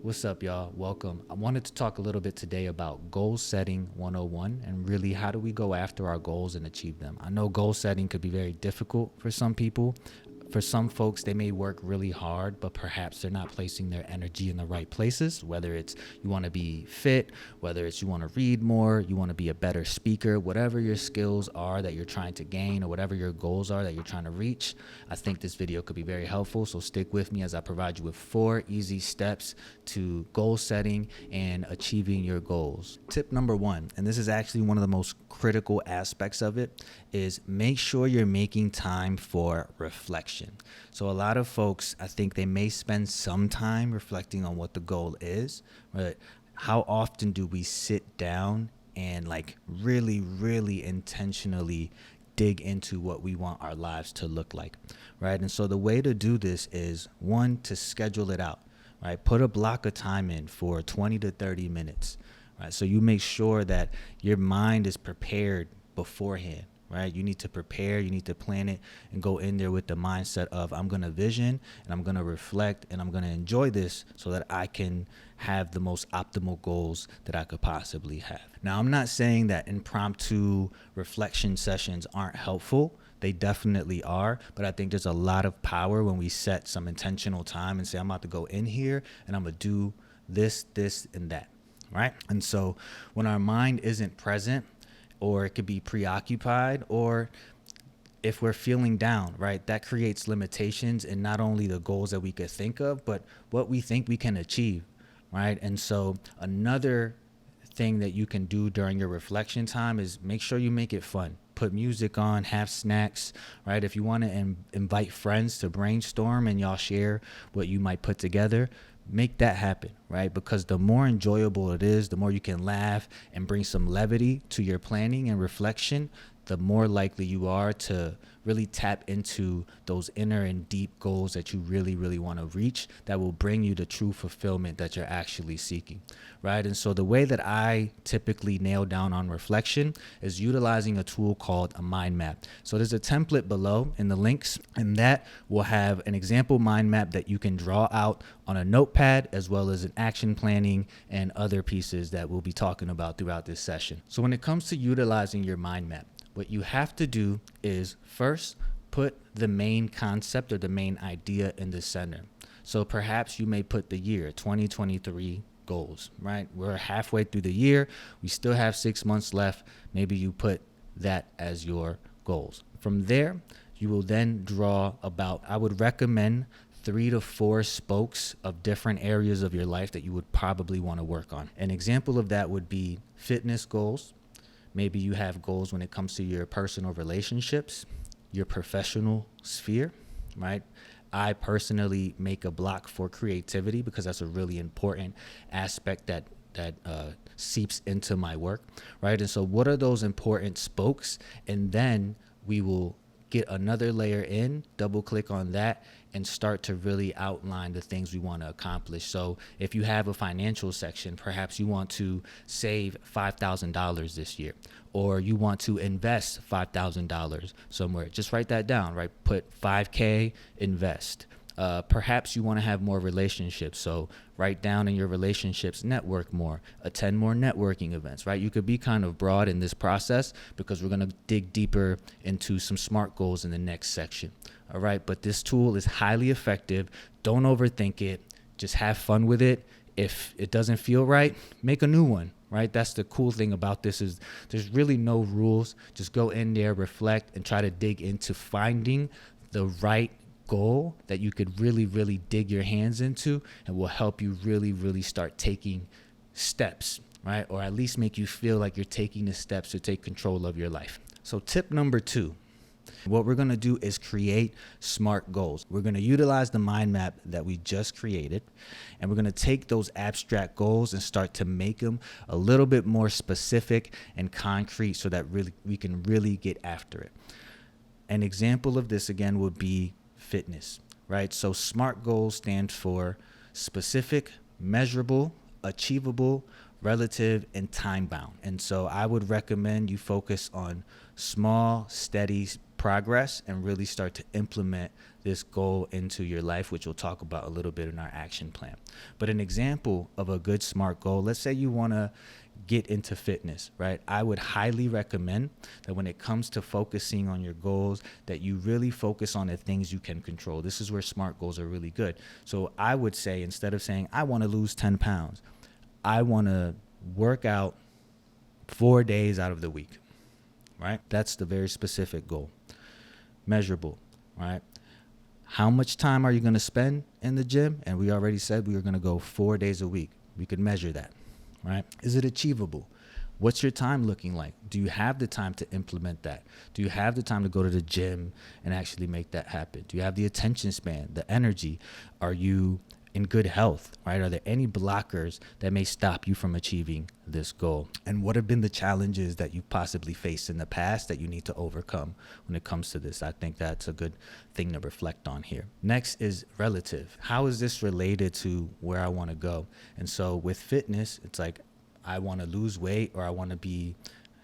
What's up, y'all? Welcome. I wanted to talk a little bit today about goal setting 101 and really how do we go after our goals and achieve them. I know goal setting could be very difficult for some people. For some folks, they may work really hard, but perhaps they're not placing their energy in the right places. Whether it's you want to be fit, whether it's you want to read more, you want to be a better speaker, whatever your skills are that you're trying to gain or whatever your goals are that you're trying to reach, I think this video could be very helpful. So stick with me as I provide you with 4 easy steps to goal setting and achieving your goals. Tip number 1, and this is actually one of the most critical aspects of it, is make sure you're making time for reflection. So a lot of folks, I think they may spend some time reflecting on what the goal is, but how often do we sit down and really intentionally dig into what we want our lives to look like, right? And so the way to do this is, 1, to schedule it out, right? Put a block of time in for 20 to 30 minutes, right? So you make sure that your mind is prepared beforehand, right? You need to prepare, you need to plan it and go in there with the mindset of, I'm going to vision and I'm going to reflect and I'm going to enjoy this so that I can have the most optimal goals that I could possibly have. Now, I'm not saying that impromptu reflection sessions aren't helpful. They definitely are, but I think there's a lot of power when we set some intentional time and say, I'm about to go in here and I'm going to do this, and that, right? And so when our mind isn't present, or it could be preoccupied, or if we're feeling down, right, that creates limitations in not only the goals that we could think of, but what we think we can achieve, right? And so another thing that you can do during your reflection time is make sure you make it fun. Put music on, have snacks, right? If you want to invite friends to brainstorm and y'all share what you might put together, make that happen, right? Because the more enjoyable it is, the more you can laugh and bring some levity to your planning and reflection, the more likely you are to really tap into those inner and deep goals that you really want to reach, that will bring you the true fulfillment that you're actually seeking, right? And so the way that I typically nail down on reflection is utilizing a tool called a mind map. So there's a template below in the links, and that will have an example mind map that you can draw out on a notepad, as well as an action planning and other pieces that we'll be talking about throughout this session. So when it comes to utilizing your mind map, what you have to do is first put the main concept or the main idea in the center. So perhaps you may put the year 2023 goals, right? We're halfway through the year. We still have 6 months left. Maybe you put that as your goals. From there, you will then draw about, I would recommend 3 to 4 spokes of different areas of your life that you would probably want to work on. An example of that would be fitness goals. Maybe you have goals when it comes to your personal relationships, your professional sphere, right? I personally make a block for creativity because that's a really important aspect that seeps into my work, right? And so what are those important spokes? And then we will get another layer in, double click on that, and start to really outline the things we want to accomplish. So if you have a financial section, perhaps you want to save $5,000 this year, or you want to invest $5,000 somewhere. Just write that down, right? Put 5K, invest. Perhaps you want to have more relationships. So write down in your relationships, network more, attend more networking events, right? You could be kind of broad in this process because we're going to dig deeper into some SMART goals in the next section. All right. But this tool is highly effective. Don't overthink it. Just have fun with it. If it doesn't feel right, make a new one, right? That's the cool thing about this, is there's really no rules. Just go in there, reflect, and try to dig into finding the right goal that you could really dig your hands into, and will help you really start taking steps, right? Or at least make you feel like you're taking the steps to take control of your life. So tip number 2, what we're going to do is create SMART goals. We're going to utilize the mind map that we just created, and we're going to take those abstract goals and start to make them a little bit more specific and concrete so that we can really get after it. An example of this again would be fitness, right? So SMART goals stand for specific, measurable, achievable, relative, and time bound. And so I would recommend you focus on small, steady progress and really start to implement this goal into your life, which we'll talk about a little bit in our action plan. But an example of a good SMART goal, let's say you want to get into fitness, right? I would highly recommend that when it comes to focusing on your goals, that you really focus on the things you can control. This is where SMART goals are really good. So I would say, instead of saying, I want to lose 10 pounds, I want to work out 4 days out of the week, right? That's the very specific goal. Measurable, right? How much time are you going to spend in the gym? And we already said we were going to go 4 days a week. We could measure that, right? Is it achievable? What's your time looking like? Do you have the time to implement that? Do you have the time to go to the gym and actually make that happen? Do you have the attention span, the energy? Are you in good health, right? Are there any blockers that may stop you from achieving this goal? And what have been the challenges that you possibly faced in the past that you need to overcome when it comes to this? I think that's a good thing to reflect on here. Next is relative. How is this related to where I want to go? And so with fitness, it's like, I want to lose weight, or I want to be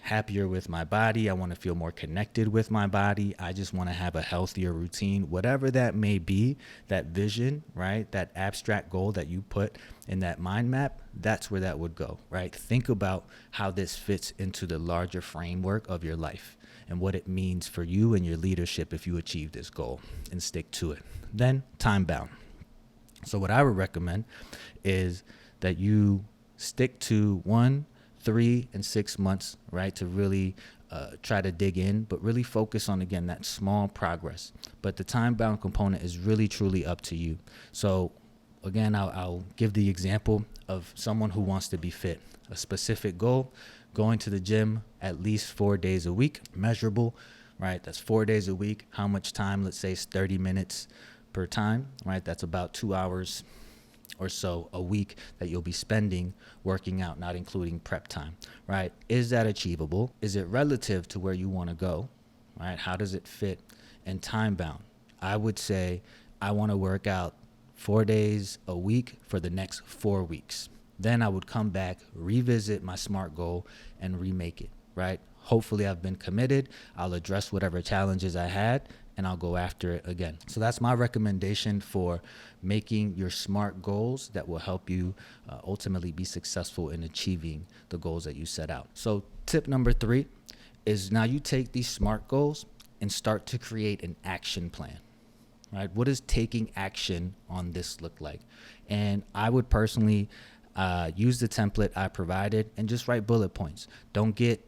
happier with my body. I want to feel more connected with my body. I just want to have a healthier routine, whatever that may be, that vision, right? That abstract goal that you put in that mind map, that's where that would go, right? Think about how this fits into the larger framework of your life and what it means for you and your leadership if you achieve this goal and stick to it. Then time bound. So what I would recommend is that you stick to 1, 3, and 6 months, right, to really try to dig in, but really focus on, again, that small progress. But the time-bound component is really, truly up to you. So, again, I'll give the example of someone who wants to be fit. A specific goal, going to the gym at least 4 days a week, measurable, right? That's 4 days a week. How much time? Let's say it's 30 minutes per time, right? That's about 2 hours or so a week that you'll be spending working out, not including prep time, right? Is that achievable? Is it relative to where you want to go, right? How does it fit? And time bound. I would say I want to work out 4 days a week for the next 4 weeks. Then I would come back, revisit my SMART goal, and remake it, right? Hopefully I've been committed. I'll address whatever challenges I had, and I'll go after it again. So that's my recommendation for making your SMART goals that will help you ultimately be successful in achieving the goals that you set out. So tip number 3 is, now you take these SMART goals and start to create an action plan, right? What does taking action on this look like? And I would personally use the template I provided and just write bullet points. Don't get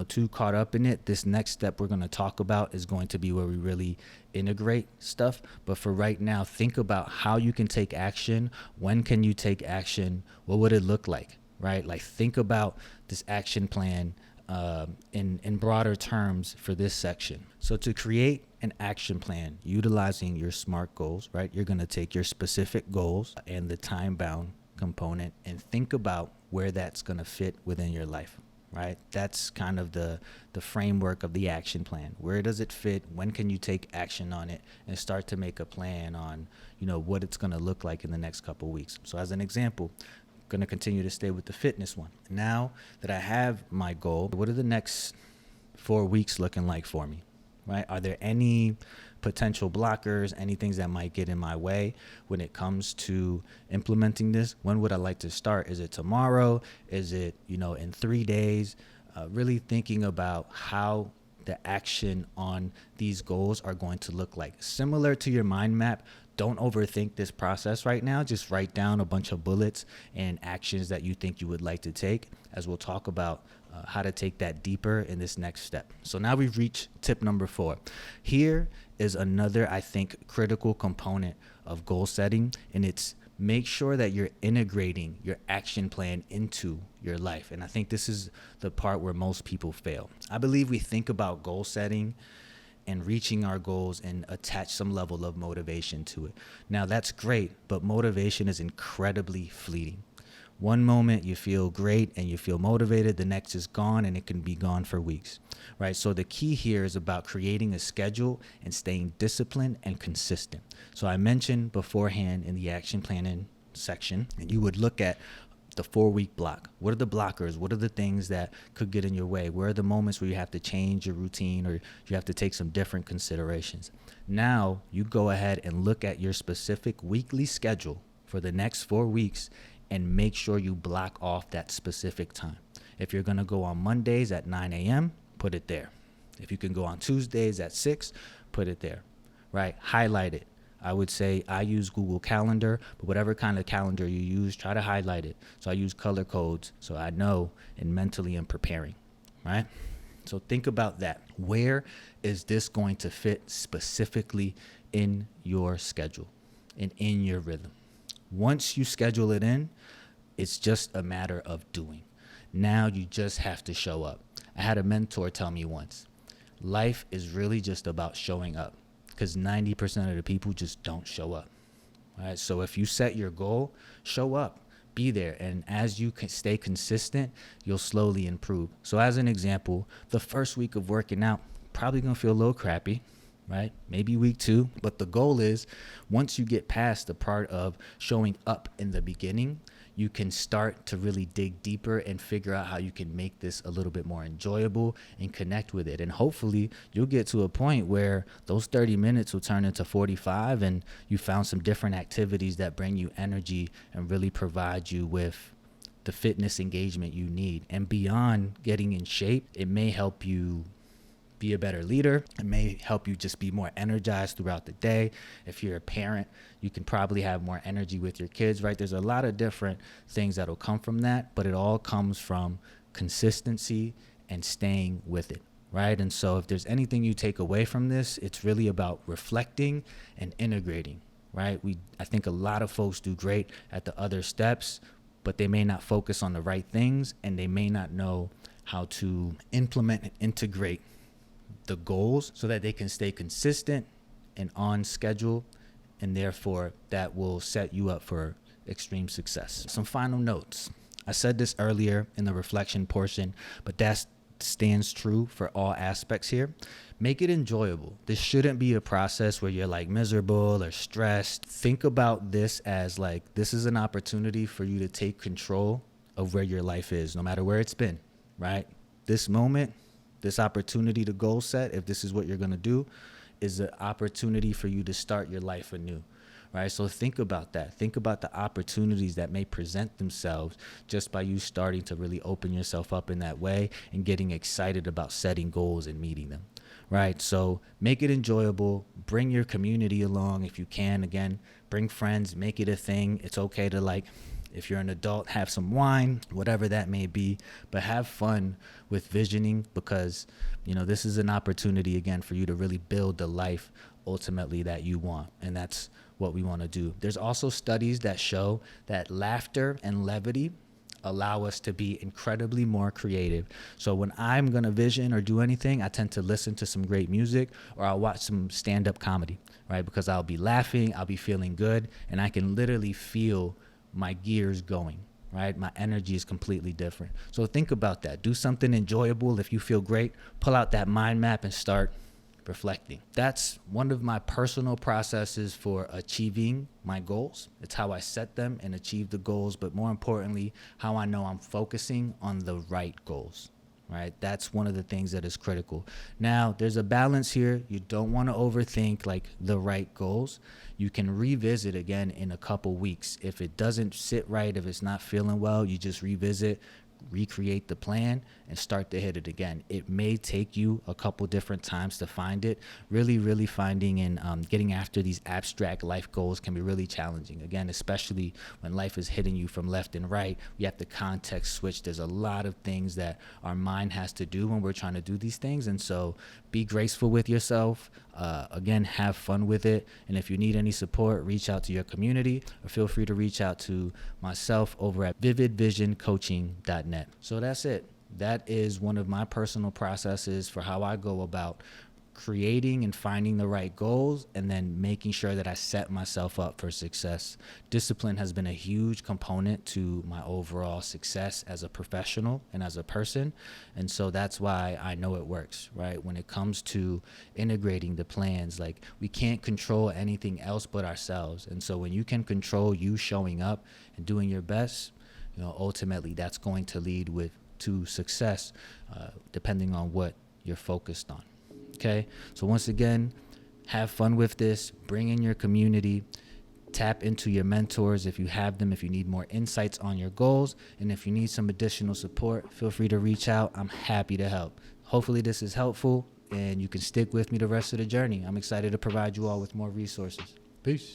too caught up in it. This next step we're going to talk about is going to be where we really integrate stuff. But for right now, think about how you can take action. When can you take action? What would it look like, right? Like, think about this action plan in broader terms for this section. So to create an action plan utilizing your SMART goals, right? You're going to take your specific goals and the time-bound component and think about where that's going to fit within your life. Right? That's kind of the framework of the action plan. Where does it fit? When can you take action on it? And start to make a plan on, what it's going to look like in the next couple of weeks. So as an example, I'm going to continue to stay with the fitness one. Now that I have my goal, what are the next 4 weeks looking like for me? Right? Are there any potential blockers, any things that might get in my way when it comes to implementing this? When would I like to start? Is it tomorrow? Is it, in 3 days? Really thinking about how the action on these goals are going to look like. Similar to your mind map, don't overthink this process right now. Just write down a bunch of bullets and actions that you think you would like to take, as we'll talk about how to take that deeper in this next step. So now we've reached tip number 4. Here is another, I think, critical component of goal setting, and it's make sure that you're integrating your action plan into your life. And I think this is the part where most people fail. I believe we think about goal setting and reaching our goals and attach some level of motivation to it. Now, that's great, but motivation is incredibly fleeting. One moment you feel great and you feel motivated, the next is gone, and it can be gone for weeks, right? So the key here is about creating a schedule and staying disciplined and consistent. So I mentioned beforehand in the action planning section, and you would look at the 4-week block. What are the blockers? What are the things that could get in your way? Where are the moments where you have to change your routine or you have to take some different considerations? Now you go ahead and look at your specific weekly schedule for the next 4 weeks and make sure you block off that specific time. If you're going to go on Mondays at 9 a.m., put it there. If you can go on Tuesdays at 6, put it there, right? Highlight it. I would say I use Google Calendar, but whatever kind of calendar you use, try to highlight it. So I use color codes so I know and mentally am preparing, right? So think about that. Where is this going to fit specifically in your schedule and in your rhythm? Once you schedule it in, it's just a matter of doing. Now you just have to show up. I had a mentor tell me once, life is really just about showing up, because 90% of the people just don't show up. All right. So if you set your goal, show up, be there. And as you can stay consistent, you'll slowly improve. So as an example, the first week of working out, probably going to feel a little crappy, right? Maybe week 2. But the goal is once you get past the part of showing up in the beginning, you can start to really dig deeper and figure out how you can make this a little bit more enjoyable and connect with it. And hopefully you'll get to a point where those 30 minutes will turn into 45 and you found some different activities that bring you energy and really provide you with the fitness engagement you need. And beyond getting in shape, it may help you be a better leader. It may help you just be more energized throughout the day. If you're a parent, you can probably have more energy with your kids, right? There's a lot of different things that'll come from that, but it all comes from consistency and staying with it, right? And so if there's anything you take away from this, it's really about reflecting and integrating, right? I think a lot of folks do great at the other steps, but they may not focus on the right things and they may not know how to implement and integrate the goals so that they can stay consistent and on schedule, and therefore that will set you up for extreme success. Some final notes. I said this earlier in the reflection portion, but that stands true for all aspects here. Make it enjoyable. This shouldn't be a process where you're like miserable or stressed. Think about this as like, this is an opportunity for you to take control of where your life is, no matter where it's been, right? This moment, this opportunity to goal set, if this is what you're going to do, is an opportunity for you to start your life anew, right? So think about that. Think about the opportunities that may present themselves just by you starting to really open yourself up in that way and getting excited about setting goals and meeting them, right? So make it enjoyable. Bring your community along if you can. Again, bring friends, make it a thing. It's okay to, like, if you're an adult, have some wine, whatever that may be, but have fun with visioning, because, you know, this is an opportunity again for you to really build the life ultimately that you want. And that's what we want to do. There's also studies that show that laughter and levity allow us to be incredibly more creative. So when I'm going to vision or do anything, I tend to listen to some great music, or I'll watch some stand-up comedy, right? Because I'll be laughing, I'll be feeling good, and I can literally feel my gears going, right? My energy is completely different. So think about that. Do something enjoyable. If you feel great, pull out that mind map and start reflecting. That's one of my personal processes for achieving my goals. It's how I set them and achieve the goals, but more importantly, how I know I'm focusing on the right goals, right? That's one of the things that is critical. Now, there's a balance here. You don't want to overthink like the right goals. You can revisit again in a couple weeks. If it doesn't sit right, if it's not feeling well, you just revisit, recreate the plan, and start to hit it again. It may take you a couple different times to find it. Really finding and getting after these abstract life goals can be really challenging. Again, especially when life is hitting you from left and right, you have to context switch. There's a lot of things that our mind has to do when we're trying to do these things. And so be graceful with yourself. Again, have fun with it. And if you need any support, reach out to your community, or feel free to reach out to myself over at vividvisioncoaching.net. So that's it. That is one of my personal processes for how I go about creating and finding the right goals, and then making sure that I set myself up for success. Discipline has been a huge component to my overall success as a professional and as a person. And so that's why I know it works, right? When it comes to integrating the plans, like, we can't control anything else but ourselves. And so when you can control you showing up and doing your best, ultimately that's going to lead to success, depending on what you're focused on. Okay, so once again, have fun with this, bring in your community, tap into your mentors if you have them, if you need more insights on your goals, and if you need some additional support, feel free to reach out. I'm happy to help. Hopefully this is helpful and you can stick with me the rest of the journey. I'm excited to provide you all with more resources. Peace.